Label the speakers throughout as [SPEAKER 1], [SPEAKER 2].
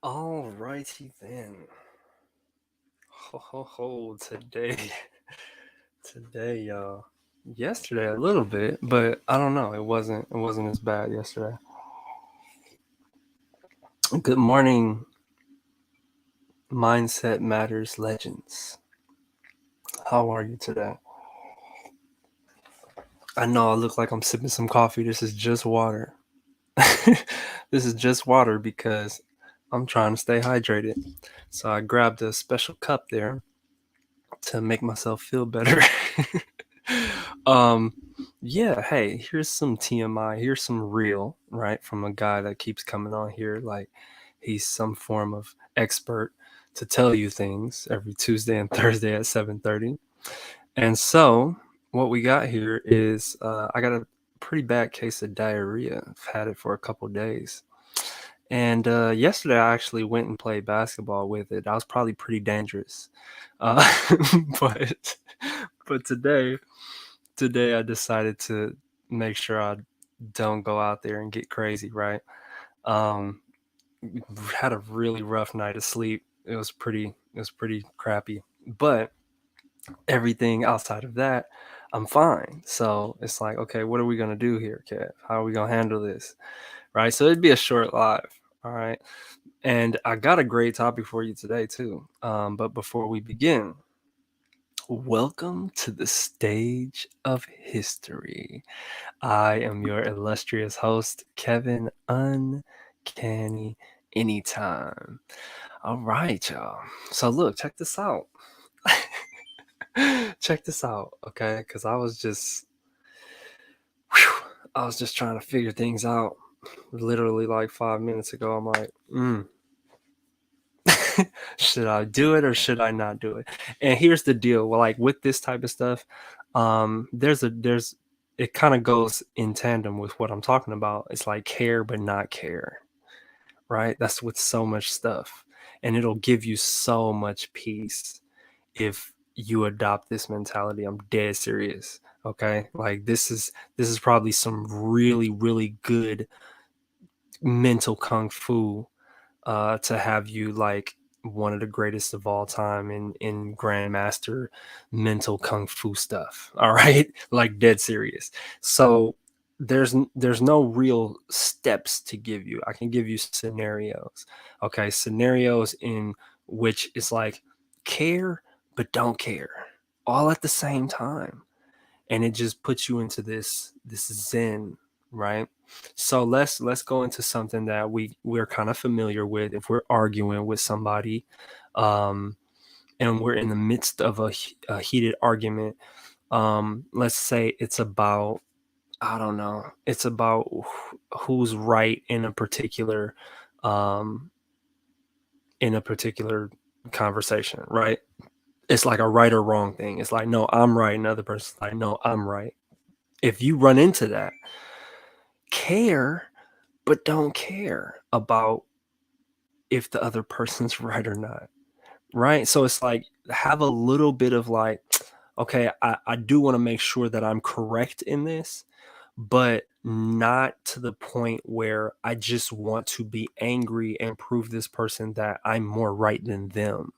[SPEAKER 1] Alrighty then. Ho ho ho today. Y'all. Yesterday a little bit, but I don't know. It wasn't as bad yesterday. Good morning, Mindset Matters legends. How are you today? I know I look like I'm sipping some coffee. This is just water. This is just water because I'm trying to stay hydrated. So I grabbed a special cup there to make myself feel better. um yeah, hey, here's some TMI. Here's some real, right, from a guy that keeps coming on here like he's some form of expert to tell you things every Tuesday and Thursday at 7:30. And so what we got here is I got a pretty bad case of diarrhea. I've had it for a couple days. And yesterday I actually went and played basketball with it. I was probably pretty dangerous. Uh, but today I decided to make sure I don't go out there and get crazy, right? Um, had a really rough night of sleep. It was pretty crappy. But everything outside of that, I'm fine. So it's like, okay, what are we gonna do here, Kev? How are we gonna handle this? Right? So it'd be a short live. All right. And I got a great topic for you today too. But before we begin, welcome to the stage of history. I am your illustrious host, Kevin Uncanny Anytime. All right, y'all. So look, check this out. Check this out, okay? Because I was just trying to figure things out. Literally like 5 minutes ago, I'm like, should I do it or should I not do it? And here's the deal. Well, like with this type of stuff, there's it kind of goes in tandem with what I'm talking about. It's like care but not care, right? That's with so much stuff. And it'll give you so much peace if you adopt this mentality. I'm dead serious. Okay? Like this is probably some really, really good mental kung fu to have you like one of the greatest of all time in grandmaster mental kung fu stuff. All right, like dead serious. So there's no real steps to give you. I can give you scenarios. Okay, scenarios in which it's like care but don't care all at the same time, and it just puts you into this zen, right? So let's go into something that we're kind of familiar with. If we're arguing with somebody, um and we're in the midst of a heated argument, let's say it's about, I don't know, it's about who's right um in a particular conversation, right? It's like a right or wrong thing. It's like, no, I'm right, another person's like, no, I'm right. If you run into that, care but don't care about if the other person's right or not, right? So it's like, have a little bit of like, okay, I do want to make sure that I'm correct in this, but not to the point where I just want to be angry and prove this person that I'm more right than them,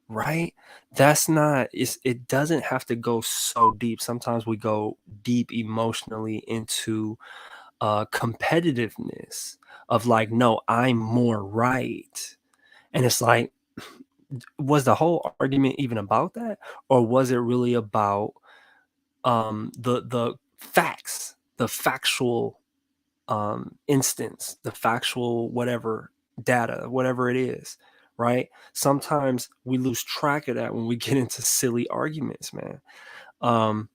[SPEAKER 1] right? That's not, it doesn't have to go so deep. Sometimes we go deep emotionally into competitiveness of like, no, I'm more right. And it's like, was the whole argument even about that? Or was it really about the facts, the factual instance, the factual whatever data, whatever it is, right? Sometimes we lose track of that when we get into silly arguments, man. Um,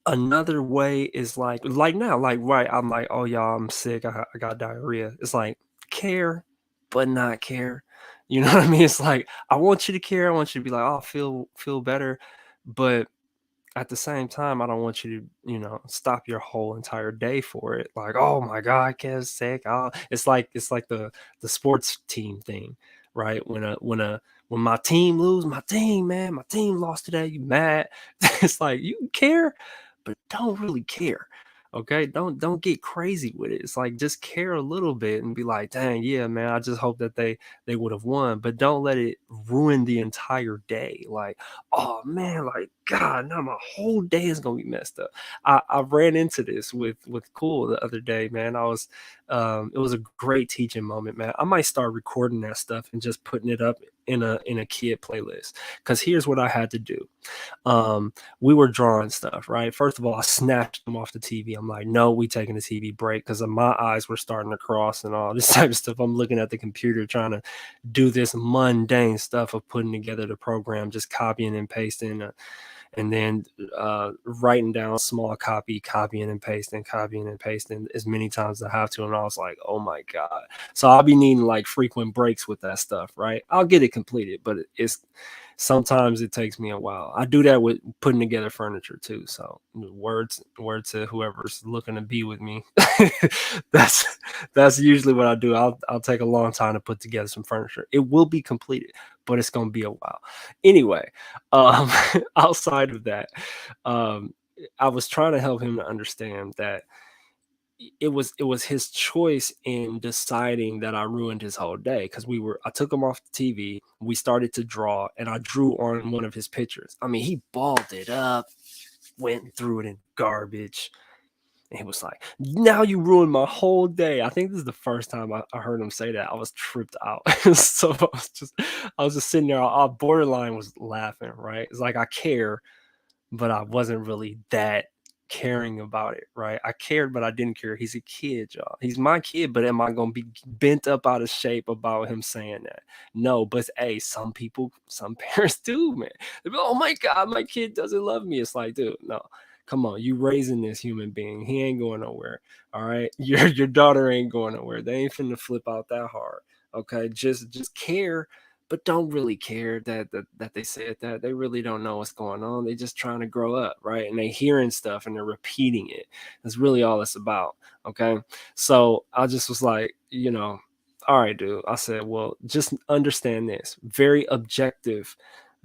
[SPEAKER 1] Another way is like now, like, right, I'm like, oh y'all, I'm sick, I got diarrhea. It's like care but not care. You know what I mean? It's like, I want you to care, I want you to be like, oh, feel better, but at the same time I don't want you to, stop your whole entire day for it. Like, oh my god, Kev's sick. Oh, it's like the sports team thing, right? When my team lose, my team, man, my team lost today, you mad. It's like, you care but don't really care. Okay, don't get crazy with it. It's like just care a little bit and be like, dang, yeah, man, I just hope that they would have won, but don't let it ruin the entire day. Like, oh man, like God, now my whole day is gonna be messed up. I ran into this with Cool the other day, man. It was a great teaching moment, man. I might start recording that stuff and just putting it up in a kid playlist. Because here's what I had to do. We were drawing stuff, right? First of all, I snatched them off the TV. I'm like, no, we taking a TV break because my eyes were starting to cross and all this type of stuff. I'm looking at the computer trying to do this mundane stuff of putting together the program, just copying and pasting, and then writing down small copying and pasting as many times as I have to. And I was like, oh my God. So I'll be needing like frequent breaks with that stuff, right? I'll get it completed, but it's sometimes it takes me a while. I do that with putting together furniture too. So word to whoever's looking to be with me. that's that's usually what I do. I'll take a long time to put together some furniture. It will be completed, but it's gonna be a while. Anyway, um, outside of that, um, I was trying to help him to understand that it was his choice in deciding that I ruined his whole day because I took him off the TV, we started to draw, and I drew on one of his pictures. I mean, he balled it up, went through it in garbage. And he was like, now you ruined my whole day. I think this is the first time I heard him say that. I was tripped out. So I was just sitting there. I borderline was laughing, right? It's like I care, but I wasn't really that caring about it, right? I cared, but I didn't care. He's a kid, y'all. He's my kid, but am I gonna be bent up out of shape about him saying that? No, but hey, some people, some parents do, man. They be, oh my God, my kid doesn't love me. It's like, dude, no. Come on, you raising this human being. He ain't going nowhere. All right. Your daughter ain't going nowhere. They ain't finna flip out that hard. Okay. Just care, but don't really care that they said that. They really don't know what's going on. They just trying to grow up, right? And they hearing stuff and they're repeating it. That's really all it's about. Okay. So I just was like, all right, dude. I said, well, just understand this. Very objective,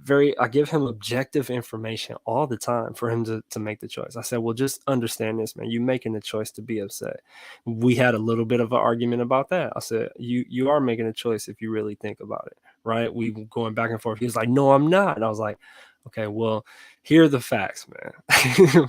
[SPEAKER 1] I give him objective information all the time for him to make the choice. I said, well, just understand this, man. You making the choice to be upset. We had a little bit of an argument about that. I said, you are making a choice if you really think about it, right? We were going back and forth. He was like, no, I'm not. And I was like, okay, well, here are the facts, man.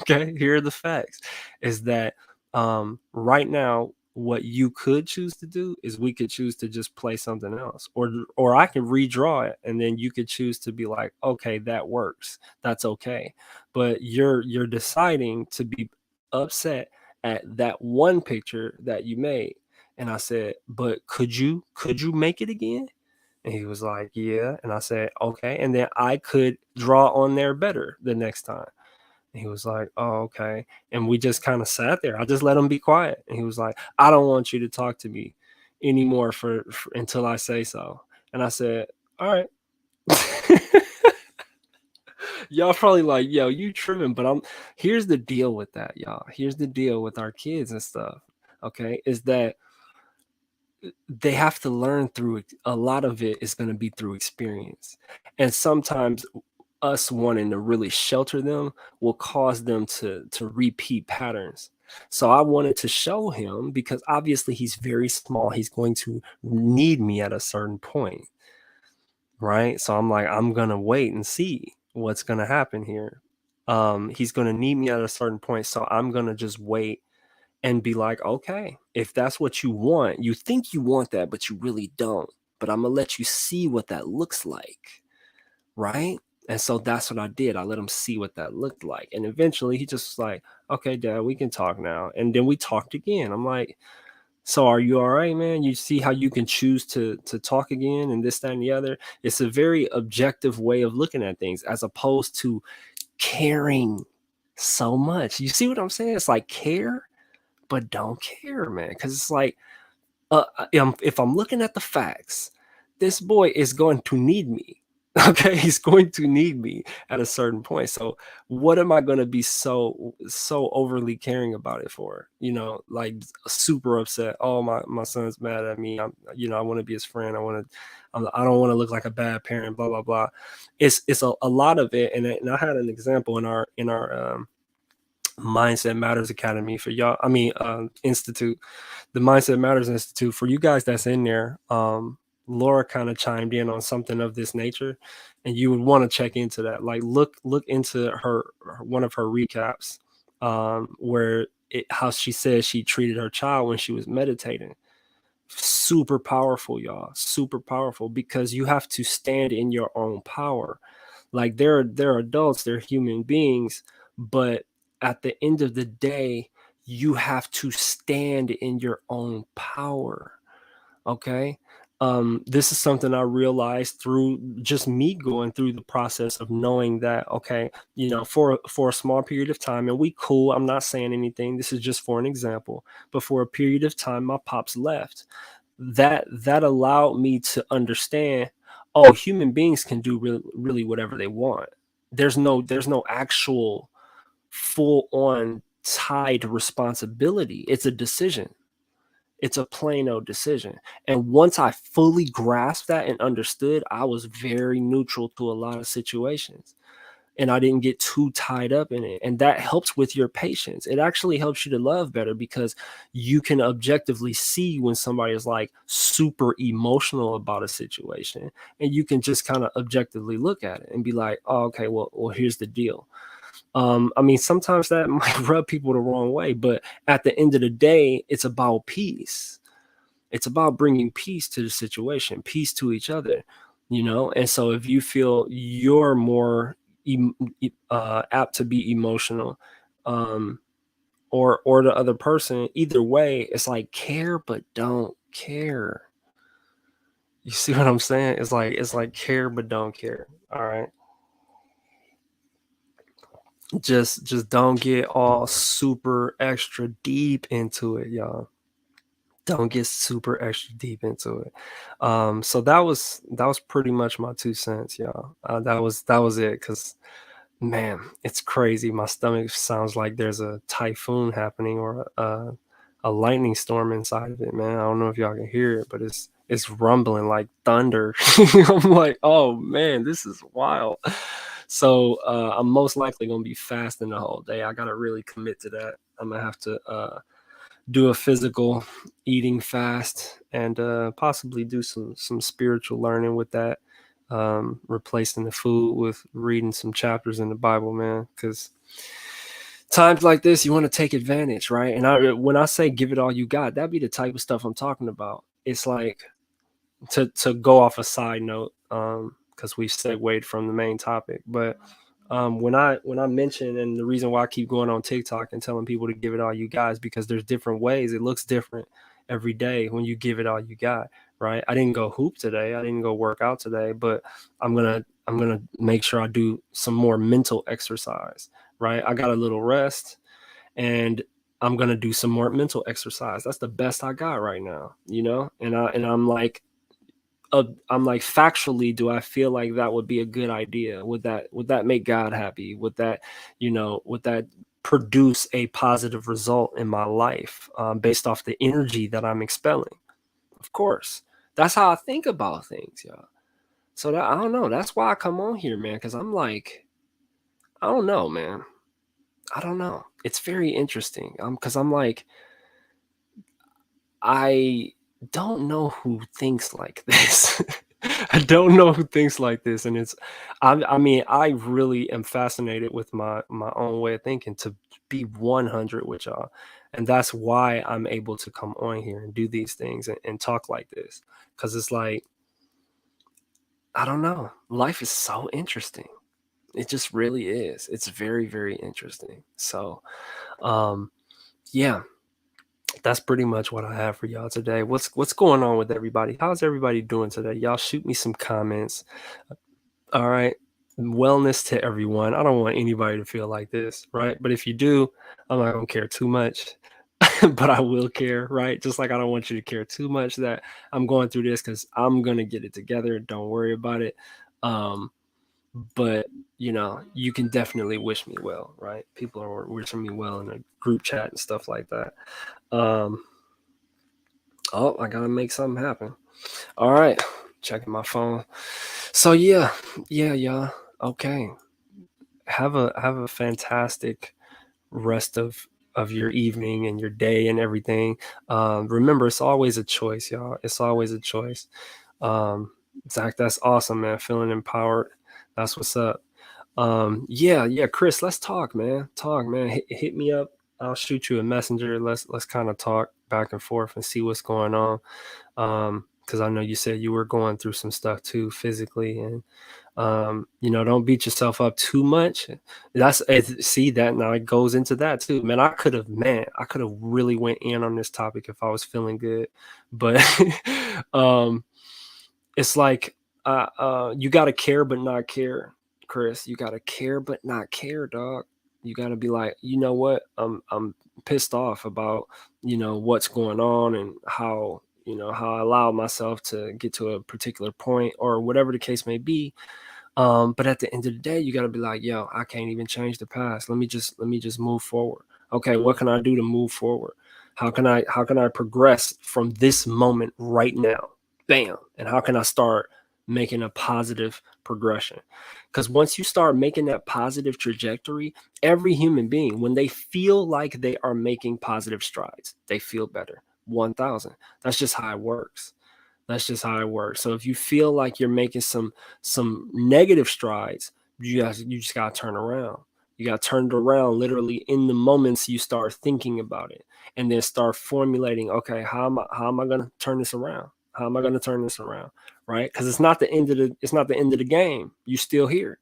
[SPEAKER 1] Okay, here are the facts. Is that right now, what you could choose to do is we could choose to just play something else, or I can redraw it, and then you could choose to be like, okay, that works, that's okay. But you're deciding to be upset at that one picture that you made. And I said, but could you make it again? And he was like, yeah. And I said, okay. And then I could draw on there better the next time. And he was like, oh, okay. And we just kind of sat there. I just let him be quiet. And he was like, I don't want you to talk to me anymore for until I say so. And I said, all right. Y'all probably like, yo, you tripping, but here's the deal with that, y'all. Here's the deal with our kids and stuff. Okay. Is that they have to learn through a lot of it is going to be through experience. And sometimes us wanting to really shelter them will cause them to repeat patterns. So I wanted to show him because obviously he's very small. He's going to need me at a certain point, right? So I'm like, I'm gonna wait and see what's gonna happen here. He's gonna need me at a certain point, so I'm gonna just wait and be like, okay, if that's what you want, you think you want that, but you really don't. But I'm gonna let you see what that looks like, right? And so that's what I did. I let him see what that looked like. And eventually he just was like, okay, Dad, we can talk now. And then we talked again. I'm like, so are you all right, man? You see how you can choose to talk again and this, that, and the other? It's a very objective way of looking at things as opposed to caring so much. You see what I'm saying? It's like care, but don't care, man. Because it's like, if I'm looking at the facts, this boy is going to need me. Okay, he's going to need me at a certain point. So, what am I going to be so overly caring about it for? Like super upset. Oh, my son's mad at me. I want to be his friend. I don't want to look like a bad parent. Blah blah blah. It's a lot of it. And I had an example in our Mindset Matters Academy for y'all. I mean, Institute, the Mindset Matters Institute for you guys that's in there. Laura kind of chimed in on something of this nature, and you would want to check into that. Like, look into one of her recaps, where how she says she treated her child when she was meditating. Super powerful, y'all. Super powerful, because you have to stand in your own power. Like, they're adults, they're human beings, but at the end of the day, you have to stand in your own power. Okay. This is something I realized through just me going through the process of knowing that, okay, for a small period of time, and we cool. I'm not saying anything. This is just for an example. But for a period of time, my pops left. That allowed me to understand, oh, human beings can do really whatever they want. There's no actual full on tied responsibility. It's a decision. It's a plain old decision. And once I fully grasped that and understood, I was very neutral to a lot of situations. And I didn't get too tied up in it. And that helps with your patience. It actually helps you to love better, because you can objectively see when somebody is like super emotional about a situation. And you can just kind of objectively look at it and be like, oh, okay, well, here's the deal. I mean, sometimes that might rub people the wrong way, but at the end of the day, it's about peace. It's about bringing peace to the situation, peace to each other, And so if you feel you're more apt to be emotional, um, or the other person, either way, it's like, care but don't care. You see what I'm saying? It's like care but don't care. All right. Just don't get all super extra deep into it, y'all. Don't get super extra deep into it. So that was pretty much my 2 cents, y'all. That was it, because man, it's crazy. My stomach sounds like there's a typhoon happening, or a lightning storm inside of it, man. I don't know if y'all can hear it, but it's rumbling like thunder. I'm like, oh man, this is wild. So I'm most likely gonna be fasting the whole day. I gotta really commit to that. I'm gonna have to do a physical eating fast, and possibly do some spiritual learning with that, replacing the food with reading some chapters in the Bible, man, because times like this, you want to take advantage, right? And when I say give it all you got, that'd be the type of stuff I'm talking about. It's like, to go off a side note, because we segued from the main topic, but when I mention, and the reason why I keep going on TikTok and telling people to give it all you got is because there's different ways. It looks different every day when you give it all you got, right? I didn't go hoop today. I didn't go work out today, but I'm gonna make sure I do some more mental exercise, right? I got a little rest, and I'm gonna do some more mental exercise. That's the best I got right now, I'm like, factually, do I feel like that would be a good idea? Would that make God happy? Would that produce a positive result in my life, based off the energy that I'm expelling? Of course. That's how I think about things, y'all. So I don't know. That's why I come on here, man, because I'm like, I don't know, man. I don't know. It's very interesting. Because I'm like, I don't know who thinks like this. I don't know who thinks like this, and I mean, I really am fascinated with my own way of thinking, to be 100 with y'all, and that's why I'm able to come on here and do these things, and talk like this, because it's like, I don't know, life is so interesting. It just really is. It's very, very interesting. So, um, yeah, that's pretty much what I have for y'all today. What's going on with everybody? How's everybody doing today? Y'all shoot me some comments. All right. Wellness to everyone. I don't want anybody to feel like this, right? But if you do, I'm not gonna care too much. But I will care, right? Just like I don't want you to care too much that I'm going through this, because I'm gonna get it together. Don't worry about it. Um, but you can definitely wish me well, right? People are wishing me well in a group chat and stuff like that. Um, Oh, I gotta make something happen. All right, checking my phone. So yeah, y'all. Okay, have a fantastic rest of your evening and your day and everything. Remember, it's always a choice, y'all. It's always a choice. Um, Zach, that's awesome, man. Feeling empowered. That's what's up. Yeah, yeah, Chris, let's talk, man. Talk, man. Hit me up. I'll shoot you a messenger. Let's kind of talk back and forth and see what's going on. Because I know you said you were going through some stuff too physically, and don't beat yourself up too much. See that now it goes into that too. Man, I could have really went in on this topic if I was feeling good, but um, it's like you gotta care but not care, Chris. You gotta care but not care, dog. You gotta be like, you know what? I'm pissed off about what's going on and how I allow myself to get to a particular point or whatever the case may be. But at the end of the day, you got to be like, yo, I can't even change the past. Let me just move forward. Okay, what can I do to move forward? How can I progress from this moment right now? Bam. And how can I start making a positive progression? Because once you start making that positive trajectory, every human being, when they feel like they are making positive strides, they feel better. 1000. That's just how it works. That's just how it works. So if you feel like you're making some negative strides, you just gotta turn around. You gotta turn it around literally in the moments you start thinking about it, and then start formulating. Okay, how am I gonna turn this around? How am I gonna turn this around? Right? Because it's not the end of the game. You still here,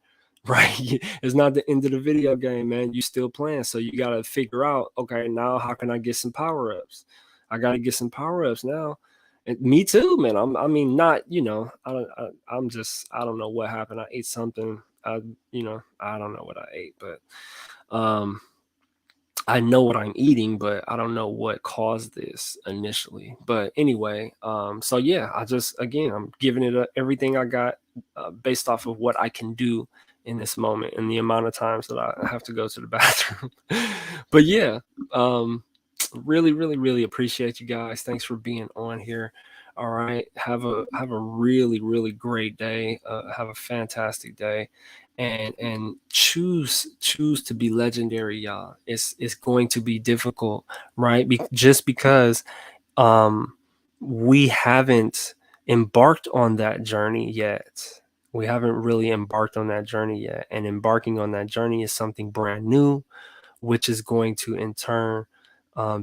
[SPEAKER 1] right? It's not the end of the video game, man. You still playing. So you gotta figure out. Okay, now how can I get some power ups? I gotta get some power ups now. And me too, man. I mean, not, I don't know what happened. I ate something. I don't know what I ate, but um, I know what I'm eating, but I don't know what caused this initially. But anyway, so yeah, again, I'm giving it everything I got, based off of what I can do in this moment and the amount of times that I have to go to the bathroom. But yeah, um, really, really, really appreciate you guys. Thanks for being on here. All right, have a really, really great day. Have a fantastic day, and choose to be legendary, y'all. It's going to be difficult, right? Just because um we haven't embarked on that journey yet. We haven't really embarked on that journey yet, and embarking on that journey is something brand new, which is going to in turn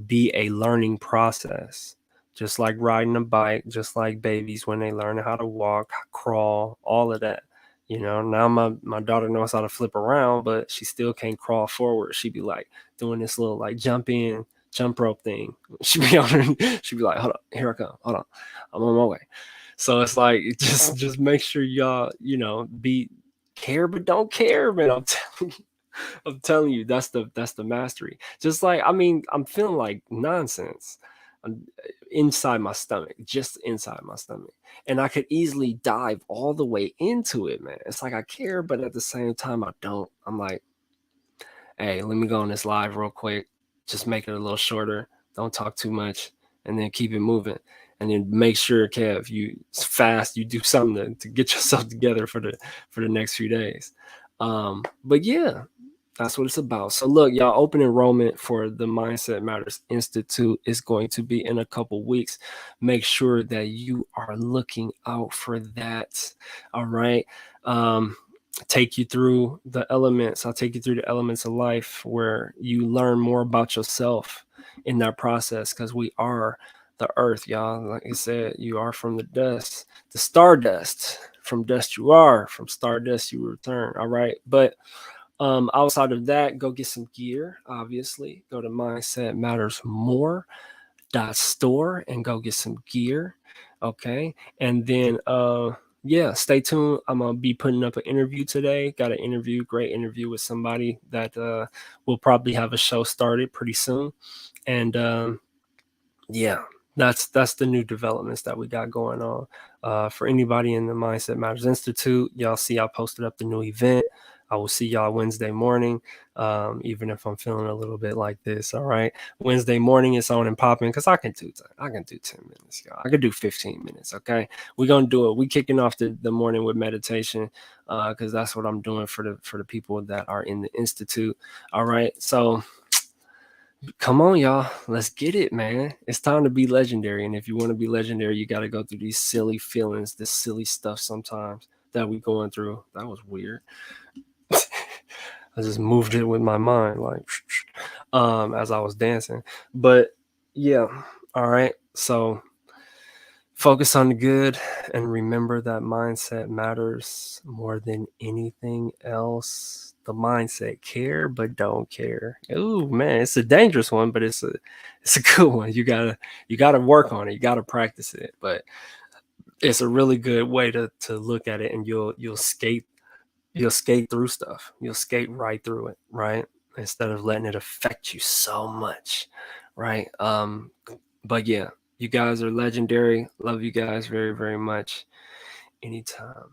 [SPEAKER 1] be a learning process. Just like riding a bike, just like babies when they learn how to walk, crawl, all of that. Now my daughter knows how to flip around, but she still can't crawl forward. She'd be like doing this little like jump rope thing. She'd be like, hold on, here I come. Hold on. I'm on my way. So it's like just make sure y'all, be care but don't care, man. I'm telling you, that's the mastery. Just like, I mean, I'm feeling like nonsense. I'm inside my stomach, just inside my stomach. And I could easily dive all the way into it, man. It's like I care, but at the same time I don't. I'm like, hey, let me go on this live real quick. Just make it a little shorter. Don't talk too much, and then keep it moving. And then make sure, Kev, you do something to get yourself together for the next few days. But yeah, that's what it's about. So look, y'all, open enrollment for the Mindset Matters Institute is going to be in a couple weeks. Make sure that you are looking out for that. All right. Um, take you through the elements. I'll take you through the elements of life where you learn more about yourself in that process, because we are the earth, y'all. Like I said, you are from the dust, the stardust. From dust you are, from stardust you return. All right. But outside of that, go get some gear. Obviously, go to mindsetmattersmore.store and go get some gear. Okay. And then yeah, stay tuned. I'm gonna be putting up an interview today. Got an interview, great interview with somebody that will probably have a show started pretty soon. And yeah, that's the new developments that we got going on. For anybody in the Mindset Matters Institute, y'all see I posted up the new event. I will see y'all Wednesday morning, even if I'm feeling a little bit like this. All right, Wednesday morning it's on and popping, because I can do 10 minutes, y'all. I can do 15 minutes. Okay, we're gonna do it. We kicking off the morning with meditation, because that's what I'm doing for the people that are in the institute. All right, so Come on, y'all. Let's get it, man. It's time to be legendary. And if you want to be legendary, you got to go through these silly feelings, this silly stuff sometimes that we going through. That was weird. I just moved it with my mind, like, as I was dancing. But yeah, all right. So focus on the good and remember that mindset matters more than anything else. The mindset, care but don't care. Ooh, man, it's a dangerous one, but it's a good one. You gotta work on it. You gotta practice it. But it's a really good way to look at it, and you'll skate through stuff. You'll skate right through it, right? Instead of letting it affect you so much, right? But yeah, you guys are legendary. Love you guys very, very much. Anytime.